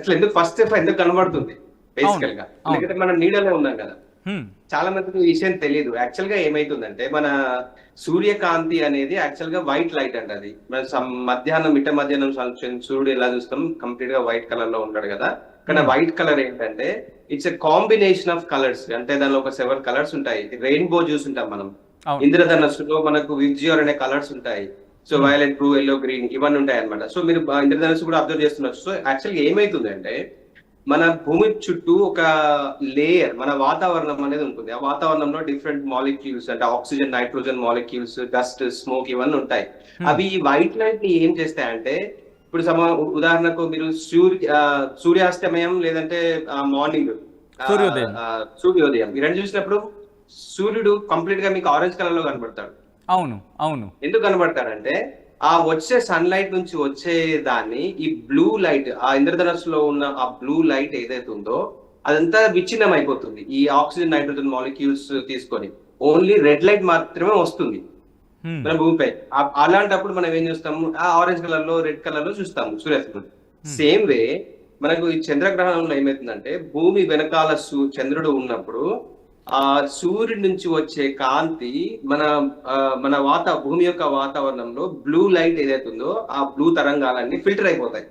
అసలు ఎందుకు first step ఎందుకు కనబడుతుంది అవును. బేసికల్ గా, అవును. ఎందుకంటే మనం నీడలో ఉన్నాం కదా. హ్మ్. చాలా మందికి ఈ విషయం తెలియదు. యాక్చువల్ గా ఏమైతుందంటే మన సూర్యకాంతి అనేది యాక్చువల్ గా వైట్ లైట్ అండి. అది మన మధ్యాహ్నం మిట్ట మధ్యాహ్నం సూర్యుడు ఎలా చూస్తాం కంప్లీట్ గా వైట్ కలర్ లో ఉంటాడు కదా. కానీ హ్మ్. వైట్ కలర్ ఏంటంటే it's a combination of colours. అంటే దానిలో ఒక 7 కలర్స్ ఉంటాయి. రెయిన్బో చూసుంటాం మనం. అవును. ఇంద్రధనస్సులో మనకు విబ్జియోర్ అనే కలర్స్ ఉంటాయి. సో హ్మ్. వైలెట్, బ్లూ, ఎల్లో, గ్రీన్ ఇవన్నీ ఉంటాయి అనమాట. సో మీరు ఇంద్రధనస్సు కూడా అబ్జర్వ్ చేస్తున్నారు. సో యాక్చువల్గా ఏమైతుందంటే మన భూమి చుట్టూ ఒక లేయర్, మన వాతావరణం అనేది ఉంటుంది. ఆ వాతావరణంలో డిఫరెంట్ మాలిక్యూల్స్ అంటే oxygen, nitrogen molecules, dust, smoke ఇవన్నీ ఉంటాయి. హ్మ్. అవి ఈ వైట్ లైట్ ని ఏం చేస్తాయంటే ఇప్పుడు ఉదాహరణకు మీరు సూర్యాస్తమయం లేదంటే మార్నింగ్ సూర్యోదయం. సూర్యోదయం ఈ రెండు చూసినప్పుడు సూర్యుడు కంప్లీట్ గా మీకు ఆరెంజ్ కలర్ లో కనబడతాడు. అవును. అవును. ఎందుకు కనబడతాడంటే ఆ వచ్చే సన్ లైట్ నుంచి వచ్చే దాన్ని ఈ బ్లూ లైట్, ఆ ఇంద్రధనస్సులో ఉన్న ఆ బ్లూ లైట్ ఏదైతే ఉందో అదంతా విచ్ఛిన్నం అయిపోతుంది ఈ ఆక్సిజన్, నైట్రోజన్ మాలిక్యూల్స్ తీసుకొని. ఓన్లీ రెడ్ లైట్ మాత్రమే వస్తుంది హ్మ్. మన భూమిపై. అలాంటప్పుడు మనం ఏం చూస్తాము, ఆ ఆరెంజ్ కలర్ లో, రెడ్ కలర్ లో చూస్తాము సూర్యాస్తమయం. హ్మ్. సేమ్ వే మనకు ఈ చంద్రగ్రహణంలో ఏమైతుందంటే భూమి వెనకాల చంద్రుడు ఉన్నప్పుడు ఆ సూర్యుడి నుంచి వచ్చే కాంతి మన మన భూమి యొక్క వాతావరణంలో బ్లూ లైట్ ఏదైతే ఉందో ఆ బ్లూ తరంగాలన్నీ ఫిల్టర్ అయిపోతాయి.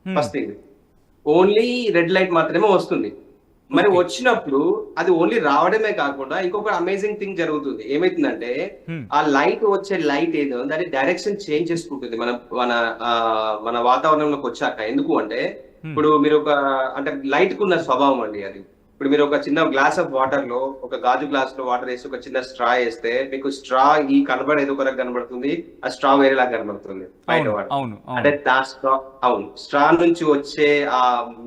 హ్మ్. First thing, only red light మాత్రమే వస్తుంది. మరి ఓకే. వచ్చినప్పుడు అది ఓన్లీ రావడమే కాకుండా ఇంకొక అమేజింగ్ థింగ్ జరుగుతుంది. ఏమైతుందంటే హ్మ్. ఆ లైట్ వచ్చే లైట్ ఏదో దాని డైరెక్షన్ చేంజ్ చేసుకుంటుంది మన మన ఆ, మన వాతావరణంలోకి వచ్చాక. ఎందుకు అంటే హ్మ్. ఇప్పుడు మీరు ఒక అంటే లైట్ కు ఉన్న స్వభావం అండి అది. ఇప్పుడు మీరు ఒక చిన్న గ్లాస్ ఆఫ్ వాటర్ లో, ఒక గాజు గ్లాస్ లో వాటర్ వేసి ఒక చిన్న స్ట్రా వేస్తే మీకు స్ట్రా ఈ కనబడేది ఒక రకంగా కనబడుతుంది, ఆ స్ట్రా వేరేలాగా కనబడుతుంది బయట అవును. వాటర్. అవును. అంటే అవును. స్ట్రా, అవును, స్ట్రా నుంచి వచ్చే ఆ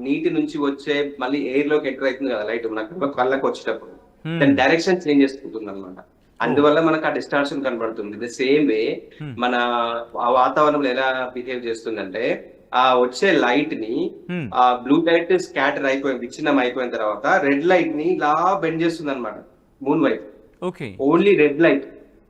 నీటి నుంచి వచ్చే మళ్ళీ ఎయిర్ లోకి ఎంటర్ అవుతుంది కదా లైట్ మనకు కళ్ళకి వచ్చేటప్పుడు. హ్మ్. దాని డైరెక్షన్ చేంజ్ చేసుకుంటుంది అనమాట. ఓహ్! అందువల్ల మనకు ఆ డిస్టార్షన్ కనబడుతుంది. ద సేమ్ వే హ్మ్. మన ఆ వాతావరణంలో ఎలా బిహేవ్ చేస్తుందంటే ఆ వచ్చే లైట్ ని, హ్మ్. ఆ బ్లూ లైట్ స్కాటర్ అయిపోయి విచ్ఛిన్నం అయిపోయిన తర్వాత రెడ్ లైట్ ని ఇలా బెండ్ చేస్తుంది అనమాట మూన్ వైపు. ఓకే. ఓన్లీ రెడ్ లైట్,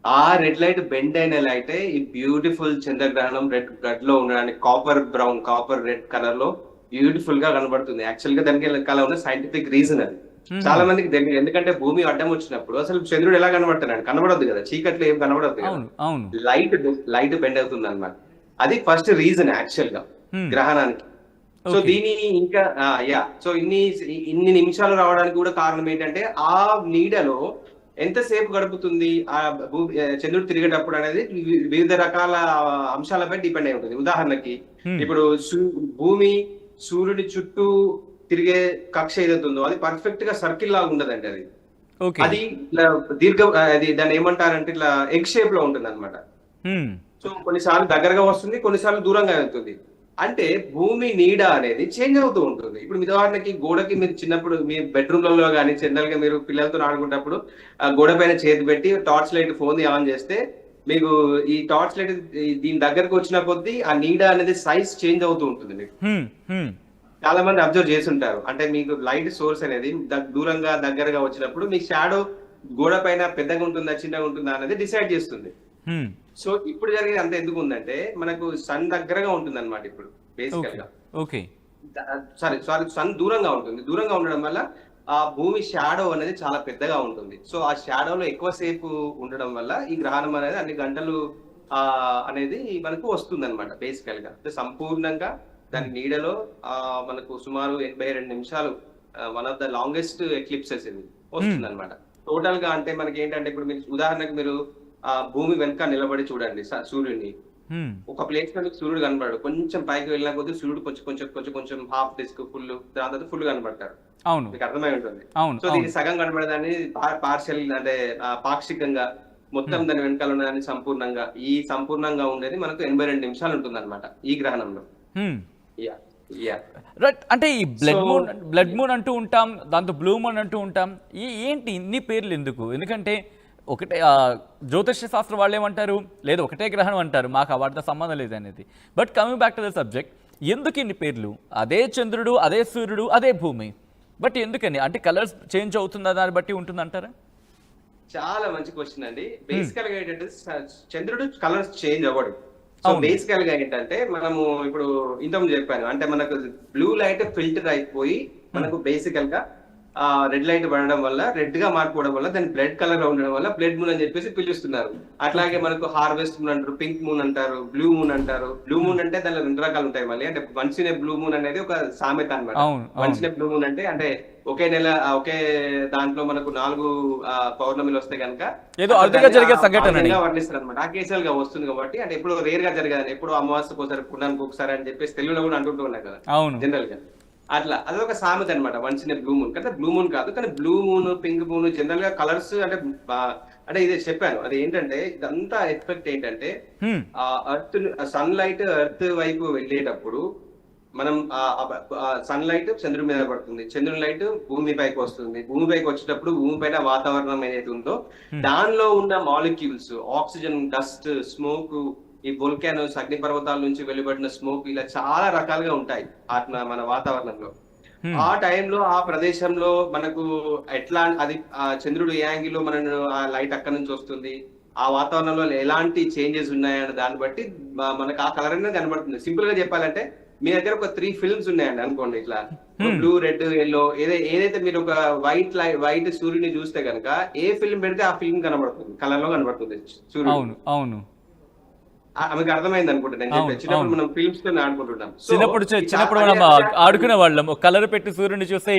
ఆ రెడ్ లైట్ బెండ్ అయిన లైటే ఈ బ్యూటిఫుల్ చంద్రగ్రహణం రెడ్ గడ్ లో ఉండడానికి copper brown, copper red colour లో బ్యూటిఫుల్ గా కనబడుతుంది. యాక్చువల్ గా దానికి వెనకాల ఉన్న సైంటిఫిక్ రీజన్ అది. హుహు. చాలా మందికి తెలియదు. ఎందుకంటే భూమి అడ్డం వచ్చినప్పుడు అసలు చంద్రుడు ఎలా కనబడతాడు, కనబడద్దు కదా, చీకట్లో ఏం కనబడద్దు కదా. అవును. అవును. లైట్ లైట్ బెండ్ అవుతుంది అనమాట. అది ఫస్ట్ రీజన్ యాక్చువల్ గా హ్మ్. గ్రహణానికి. So okay. దీని ఇంకా సో ఇన్ని నిమిషాలు రావడానికి కూడా కారణం ఏంటంటే ఆ నీడలో ఎంతసేపు గడుపుతుంది ఆ చంద్రుడు తిరిగేటప్పుడు అనేది వివిధ రకాల అంశాలపై డిపెండ్ అయి ఉంటుంది. ఉదాహరణకి హ్మ్. ఇప్పుడు భూమి సూర్యుడి చుట్టూ తిరిగే కక్ష ఏదైతే ఉందో అది పర్ఫెక్ట్ గా సర్కిల్ లాగా ఉండదండి. అది ఓకే. అది ఇట్లా అది దాన్ని ఏమంటారంటే ఇట్లా ఎగ్ షేప్ లో ఉంటుంది అనమాట. హ్మ్. సో కొన్నిసార్లు దగ్గరగా వస్తుంది, కొన్నిసార్లు దూరంగా వెళ్తుంది. అంటే భూమి నీడ అనేది చేంజ్ అవుతూ ఉంటుంది. ఇప్పుడు మీ ఉదాహరణకి గోడకి మీరు చిన్నప్పుడు మీ బెడ్రూమ్లలో కానీ జనరల్ గా మీరు పిల్లలతో ఆడుకున్నప్పుడు ఆ గోడ పైన చేతి పెట్టి టార్చ్ లైట్ ఫోన్ ఆన్ చేస్తే మీకు ఈ టార్చ్ లైట్ దీని దగ్గరకు వచ్చిన కొద్దీ ఆ నీడ అనేది సైజ్ చేంజ్ అవుతూ ఉంటుంది మీకు. హ్మ్. హ్మ్. చాలా మంది అబ్జర్వ్ చేస్తుంటారు. అంటే మీకు లైట్ సోర్స్ అనేది దూరంగా దగ్గరగా వచ్చినప్పుడు మీ షాడో గోడ పైన పెద్దగా ఉంటుందా చిన్నగా ఉంటుందా అనేది డిసైడ్ చేస్తుంది. హ్మ్. సో ఇప్పుడు జరిగేది అంత ఎందుకు ఉందంటే మనకు సన్ దగ్గరగా ఉంటుంది అనమాట ఇప్పుడు బేసికల్ ఓకే. గా. ఓకే. సారీ సారీ, సన్ దూరంగా ఉంటుంది. దూరంగా ఉండడం వల్ల ఆ భూమి షాడో అనేది చాలా పెద్దగా ఉంటుంది. సో ఆ షాడోలో ఎక్కువసేపు ఉండడం వల్ల ఈ గ్రహణం అనేది అన్ని గంటలు ఆ అనేది మనకు వస్తుంది అనమాట బేసికల్ గా. అంటే సంపూర్ణంగా దాని హ్మ్. నీడలో మనకు సుమారు 82 నిమిషాలు one of the longest eclipses ఇది హ్మ్. వస్తుంది అనమాట. టోటల్ గా అంటే మనకి ఏంటంటే ఇప్పుడు మీరు ఉదాహరణకు మీరు ఆ భూమి వెనక నిలబడి చూడండి సూర్యుడిని. హ్మ్. ఒక ప్లేస్ లో మీకు సూర్యుడు కనబడడు. కొంచెం పైకి వెళ్ళిన కొద్దీ సూర్యుడు కొంచెం కొంచెం కొంచెం కొంచెం హాఫ్ డిస్క్ ఫుల్, దాని తర్వాత ఫుల్ కనబడతారు. అవును. మీకు అర్థమై ఉంటుంది. అవును. సో అవును. దీన్ని సగం కనబడేదాన్ని పార్షియల్ అంటే పాక్షికంగా, మొత్తం హ్మ్. దాని వెనకాల ఉన్నదాన్ని సంపూర్ణంగా, ఈ సంపూర్ణంగా ఉండేది మనకు 82 నిమిషాలు ఉంటుంది అనమాట ఈ గ్రహణంలో. హ్మ్. Yeah, yeah. రైట్. అంటే ఈ సో బ్లడ్ మూన్ అంటూ ఉంటాం. దాంతో బ్లూ మూన్ అంటూ ఉంటాం. ఏంటి ఇన్ని పేర్లు ఎందుకు? ఎందుకంటే ఒకటే జ్యోతిష్య శాస్త్రం వాళ్ళు ఏమంటారు? లేదు ఒకటే గ్రహణం అంటారు. మాకు వాటితో సంబంధం లేదనేది. But coming back to the subject, ఎందుకు ఇన్ని పేర్లు? అదే చంద్రుడు, అదే సూర్యుడు, అదే భూమి. బట్ ఎందుకని? అంటే కలర్స్ చేంజ్ అవుతుందా దాన్ని బట్టి ఉంటుందంటారా? చాలా మంచి క్వశ్చన్ అండి. హ్మ్. బేసికల్ గా ఏంటంటే చంద్రుడు కలర్స్ చేంజ్ అవ్వడు. సో అవును. బేసికల్ గా ఏంటంటే మనము ఇప్పుడు ఇంతకుముందు చెప్పాను, అంటే మనకు బ్లూ లైట్ ఫిల్టర్ అయిపోయి మనకు బేసికల్ గా రెడ్ లైట్ పడడం వల్ల, రెడ్ గా మారిపోవడం వల్ల, దాని బ్లడ్ కలర్ గా ఉండడం వల్ల బ్లడ్ మూన్ అని చెప్పేసి పిలుస్తున్నారు. అట్లాగే మనకు హార్వెస్ట్ మూన్ అంటారు, పింక్ మూన్ అంటారు, బ్లూ మూన్ అంటారు. బ్లూ మూన్ అంటే దానిలో 2 రకాలు ఉంటాయి మళ్ళీ. అంటే once in a blue moon అనేది ఒక సామెత అనమాట. అవును, once in a blue moon అంటే ఒకే నెల ఒకే దాంట్లో మనకు 4 పౌర్ణమిలు వస్తే కనుక ఏదో అరుదుగా జరిగే సంఘటన వర్ణిస్తారు అనమాట. ఆకేశాలుగా వస్తుంది కాబట్టి, అంటే ఎప్పుడు రేర్ గా జరగదు, ఎప్పుడు అమావాస్యకు ఒకసారి, పుణ్యానికి ఒకసారి అని చెప్పేసి తెలుగులో కూడా అంటుంటూ ఉన్నాయి కదా అవును. జనరల్ గా. అట్లా అదొక సామెత అనమాట, వన్స్ ఇన్ బ్లూ మూన్. కానీ బ్లూ మూన్ కాదు, కానీ blue moon, pink moon general గా కలర్స్ అంటే అంటే ఇది చెప్పాను. అది ఏంటంటే ఇదంతా ఎఫెక్ట్ ఏంటంటే ఎర్త్ సన్ లైట్ ఎర్త్ వైపు వెళ్ళేటప్పుడు మనం సన్ లైట్ చంద్రుడి మీద పడుతుంది, చంద్రుని లైట్ భూమి పైకి వస్తుంది, భూమి పైకి వచ్చేటప్పుడు భూమి పైన వాతావరణం ఏదైతే ఉందో దానిలో ఉన్న మాలిక్యూల్స్, ఆక్సిజన్, డస్ట్, స్మోక్, ఈ వోల్కానోస్, అగ్నిపర్వతాల నుంచి వెలువడిన స్మోక్, ఇలా చాలా రకాలుగా ఉంటాయి మన వాతావరణంలో. ఆ టైంలో ఆ ప్రదేశంలో మనకు ఎట్లా అది చంద్రుడు ఏ యాంగిల్ లో ఆ లైట్ అక్కడ నుంచి వస్తుంది, ఆ వాతావరణంలో ఎలాంటి చేంజెస్ ఉన్నాయన్న దాన్ని బట్టి మనకు ఆ కలర్ అనేది కనబడుతుంది. సింపుల్ గా చెప్పాలంటే మీ దగ్గర ఒక 3 ఫిల్మ్స్ ఉన్నాయండి అనుకోండి, ఇట్లా బ్లూ, రెడ్, ఎల్లో. ఏదైతే మీరు ఒక వైట్ సూర్యుని చూస్తే కనుక ఏ ఫిల్మ్ పెడితే ఆ ఫిల్మ్ కనబడుతుంది, కలర్ లో కనబడుతుంది సూర్యుడు. అవును, అవును. ఆమెకు అర్థమైంది అనుకుంటా నేను చెప్పేది. చిన్నప్పుడు మనం ఫిల్మ్స్ తో ఆడుకుంటుంటాం. చిన్నప్పుడు మనం ఆడుకునే వాళ్ళం. కలర్ పెట్టి సూర్యుడిని చూస్తే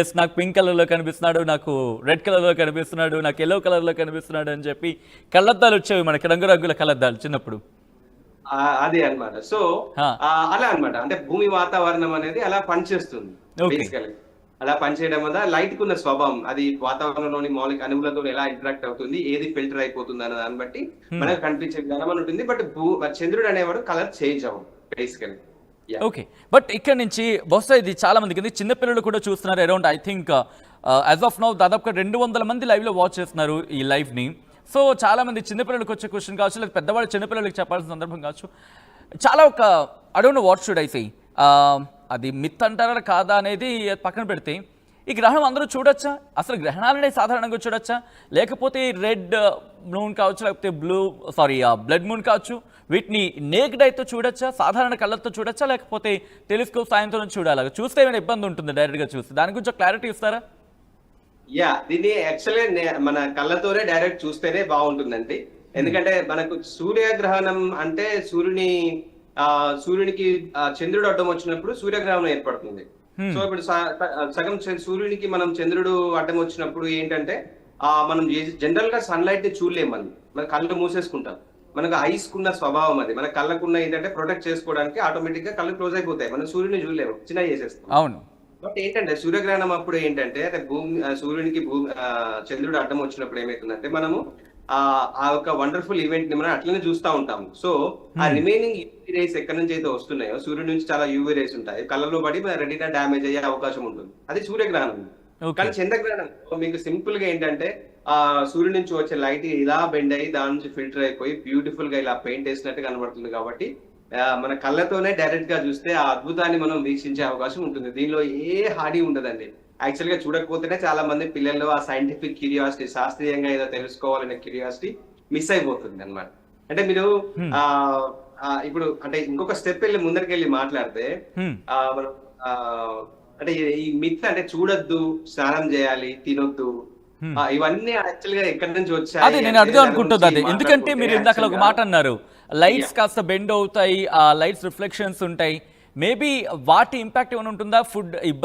ఎస్ నాకు పింక్ కలర్ లో కనిపిస్తున్నాడు, నాకు రెడ్ కలర్ లో కనిపిస్తున్నాడు, నాకు ఎల్లో కలర్ లో కనిపిస్తున్నాడు అని చెప్పి కళ్ళద్దాలు వచ్చేవి మనకి, రంగురంగుల కళ్ళద్దాలు చిన్నప్పుడు. అదే అన్నమాట. సో అలా అన్నమాట, అంటే భూమి వాతావరణం అనేది అలా పనిచేస్తుంది బేసికలీ. అలా పనిచేయడం వల్ల లైట్ కున్న స్వభావం, అది వాతావరణంలోని మౌలిక అణువులతో ఎలా ఇంటరాక్ట్ అవుతుంది, ఏది ఫిల్టర్ అయిపోతుంది అన్న దాన్ని బట్టి మనకు కనిపించే విధానం అని ఉంటుంది. బట్ చంద్రుడు అనేవాడు కలర్ చేంజ్ అవ్వదు బేసికలీ. ఓకే, బట్ ఇక్కడ నుంచి బహుశా ఇది చాలా మందికి చిన్నపిల్లలు కూడా చూస్తున్నారు. Around I think as of now దాదాపుగా 200 మంది లైవ్ లో వాచ్ చేస్తున్నారు ఈ లైవ్ ని. సో చాలా మంది చిన్నపిల్లలకు వచ్చే క్వశ్చన్ కావచ్చు, లేదా పెద్దవాళ్ళు చిన్నపిల్లలకి చెప్పాల్సిన సందర్భం కావచ్చు. చాలా ఒక I don't know what should I say, అది మిత్ అంటారా కాదా అనేది పక్కన పెడితే, ఈ గ్రహణం అందరూ చూడొచ్చా? అసలు గ్రహణాలనే సాధారణంగా చూడొచ్చా? లేకపోతే రెడ్ మూన్ కావచ్చు, లేకపోతే బ్లడ్ మూన్ కావచ్చు, వీటిని నేక్డ్ అయితే చూడొచ్చా? సాధారణ కళ్ళతో చూడొచ్చా? లేకపోతే టెలిస్కోప్ సాయంతో చూడాలి? చూస్తే ఏమైనా ఇబ్బంది ఉంటుంది డైరెక్ట్ గా చూస్తే? దాని గురించి క్లారిటీ ఇస్తారా? దీన్ని యాక్చువల్లీ మన కళ్ళతోనే డైరెక్ట్ చూస్తేనే బాగుంటుందండి. ఎందుకంటే మనకు సూర్యగ్రహణం అంటే సూర్యునికి చంద్రుడు అడ్డం వచ్చినప్పుడు సూర్యగ్రహణం ఏర్పడుతుంది. సో ఇప్పుడు సగం సూర్యునికి మనం చంద్రుడు అడ్డం వచ్చినప్పుడు ఏంటంటే మనం జనరల్ గా సన్ లైట్ ని చూడలేము, మన కళ్ళు మూసేసుకుంటాం. మనకు ఐస్ కున్న స్వభావం అది, మన కళ్ళకున్న ఏంటంటే ప్రొటెక్ట్ చేసుకోవడానికి ఆటోమేటిక్ గా కళ్ళు క్లోజ్ అయిపోతాయి, మనం సూర్యుని చూడలేము, చిన్న చేసేస్తాం. అవును. బట్ ఏంటంటే సూర్యగ్రహణం అప్పుడు ఏంటంటే సూర్యునికి చంద్రుడు అడ్డం వచ్చినప్పుడు ఏమైతుందంటే మనము ఆ ఒక వండర్ఫుల్ ఈవెంట్ ని మనం అట్లనే చూస్తూ ఉంటాము. సో ఆ రిమైనింగ్ యూవీ రేస్ ఎక్కడి నుంచి అయితే వస్తున్నాయో, సూర్యుడి నుంచి చాలా యూవీ రేస్ ఉంటాయి, కళ్ళలో పడి మన రెటీనా డ్యామేజ్ అయ్యే అవకాశం ఉంటుంది. అది సూర్యగ్రహణం. కానీ చంద్రగ్రహణం మీకు సింపుల్ గా ఏంటంటే సూర్యుడి నుంచి వచ్చే లైట్ ఇలా బెండ్ అయ్యి దాని నుంచి ఫిల్టర్ అయిపోయి బ్యూటిఫుల్ గా ఇలా పెయింట్ వేసినట్టు కనబడుతుంది. కాబట్టి మన కళ్ళతోనే డైరెక్ట్ గా చూస్తే ఆ అద్భుతాన్ని మనం వీక్షించే అవకాశం ఉంటుంది. దీనిలో ఏ హాని ఉండదండి. యాక్చువల్ గా చూడకపోతేనే చాలా మంది పిల్లలు ఆ సైంటిఫిక్ క్యూరియాసిటీ, శాస్త్రీయంగా ఏదో తెలుసుకోవాలనే క్యూరియాసిటీ మిస్ అయిపోతుంది అన్నమాట. అంటే మీరు ఇప్పుడు అంటే ఇంకొక స్టెప్ వెళ్ళి ముందరికి మాట్లాడితే మనం అంటే ఈ మిత్ అంటే చూడొద్దు, స్నానం చేయాలి, తినొద్దు, ఇవన్నీ యాక్చువల్ గా ఎక్కడి నుంచి వచ్చాయి? అదే నేను అడుగుదాం అనుకుంటుంది అది. ఎందుకంటే మీరు ఇందాక ఒక మాట అన్నారు, లైట్స్ కాస్త బెండ్ అవుతాయి, ఆ లైట్స్ రిఫ్లెక్షన్స్ ఉంటాయి. మేబీ వాటి ఇంపాక్ట్ ఏమైనా ఉంటుందా? ఫుడ్ ఇబ్బంది